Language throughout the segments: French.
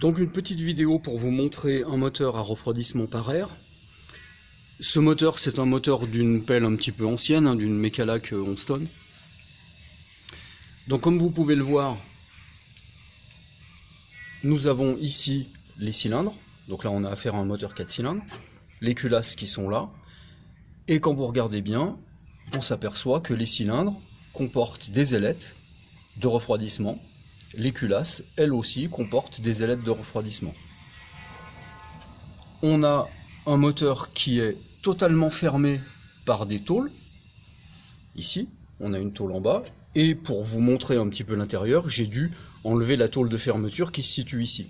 Donc une petite vidéo pour vous montrer un moteur à refroidissement par air. Ce moteur, c'est un moteur d'une pelle un petit peu ancienne, hein, d'une Mecalac 11 tonnes. Donc comme vous pouvez le voir, nous avons ici les cylindres. Donc là on a affaire à un moteur 4 cylindres. Les culasses qui sont là. Et quand vous regardez bien, on s'aperçoit que les cylindres comportent des ailettes de refroidissement. Les culasses, elles aussi, comportent des ailettes de refroidissement. On a un moteur qui est totalement fermé par des tôles. Ici, on a une tôle en bas. Et pour vous montrer un petit peu l'intérieur, j'ai dû enlever la tôle de fermeture qui se situe ici.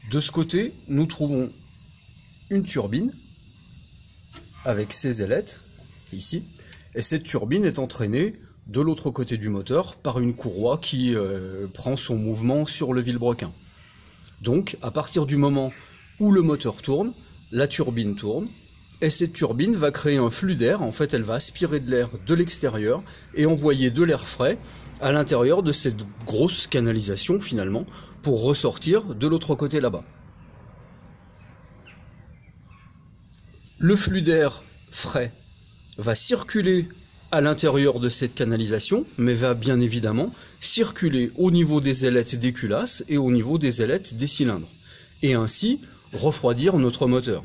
De ce côté, nous trouvons une turbine avec ses ailettes, ici. Et cette turbine est entraînée de l'autre côté du moteur par une courroie qui prend son mouvement sur le vilebrequin. Donc à partir du moment où le moteur tourne, la turbine tourne, et cette turbine va créer un flux d'air. En fait, elle va aspirer de l'air de l'extérieur et envoyer de l'air frais à l'intérieur de cette grosse canalisation finalement pour ressortir de l'autre côté là-bas. Le flux d'air frais va circuler à l'intérieur de cette canalisation, mais va bien évidemment circuler au niveau des ailettes des culasses et au niveau des ailettes des cylindres, et ainsi refroidir notre moteur.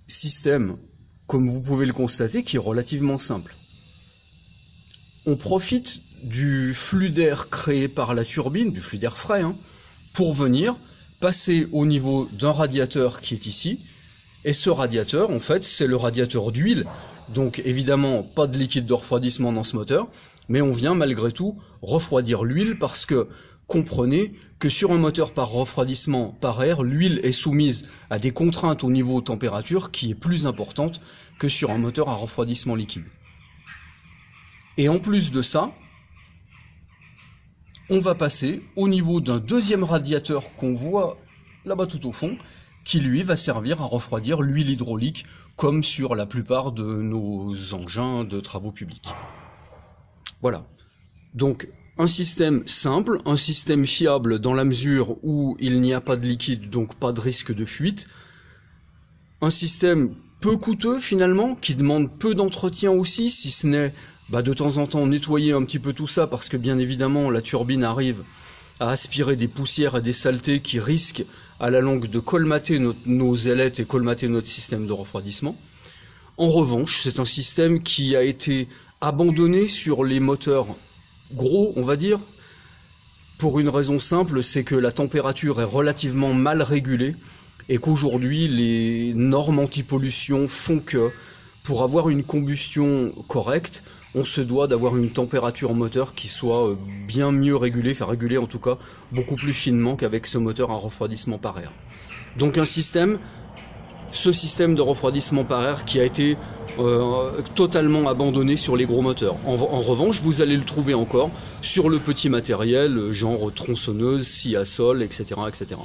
Système, comme vous pouvez le constater, qui est relativement simple. On profite du flux d'air créé par la turbine, du flux d'air frais, pour venir passer au niveau d'un radiateur qui est ici. Et ce radiateur, en fait, c'est le radiateur d'huile. Donc évidemment, pas de liquide de refroidissement dans ce moteur, mais on vient malgré tout refroidir l'huile parce que comprenez que sur un moteur par refroidissement par air, l'huile est soumise à des contraintes au niveau température qui est plus importante que sur un moteur à refroidissement liquide. Et en plus de ça, on va passer au niveau d'un deuxième radiateur qu'on voit là-bas tout au fond, qui lui va servir à refroidir l'huile hydraulique comme sur la plupart de nos engins de travaux publics. Voilà. Donc un système simple, un système fiable dans la mesure où il n'y a pas de liquide, donc pas de risque de fuite. Un système peu coûteux finalement, qui demande peu d'entretien aussi, si ce n'est de temps en temps nettoyer un petit peu tout ça, parce que bien évidemment la turbine arrive à aspirer des poussières et des saletés qui risquent à la longue de colmater nos ailettes et colmater notre système de refroidissement. En revanche, c'est un système qui a été abandonné sur les moteurs gros, on va dire, pour une raison simple, c'est que la température est relativement mal régulée et qu'aujourd'hui les normes anti-pollution font que pour avoir une combustion correcte, on se doit d'avoir une température moteur qui soit bien mieux régulée, enfin régulée en tout cas beaucoup plus finement qu'avec ce moteur à refroidissement par air. Donc ce système de refroidissement par air qui a été totalement abandonné sur les gros moteurs. En revanche, vous allez le trouver encore sur le petit matériel, genre tronçonneuse, scie à sol, etc., etc.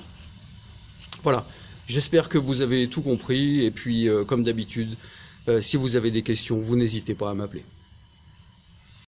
Voilà, j'espère que vous avez tout compris, et puis comme d'habitude, si vous avez des questions, vous n'hésitez pas à m'appeler.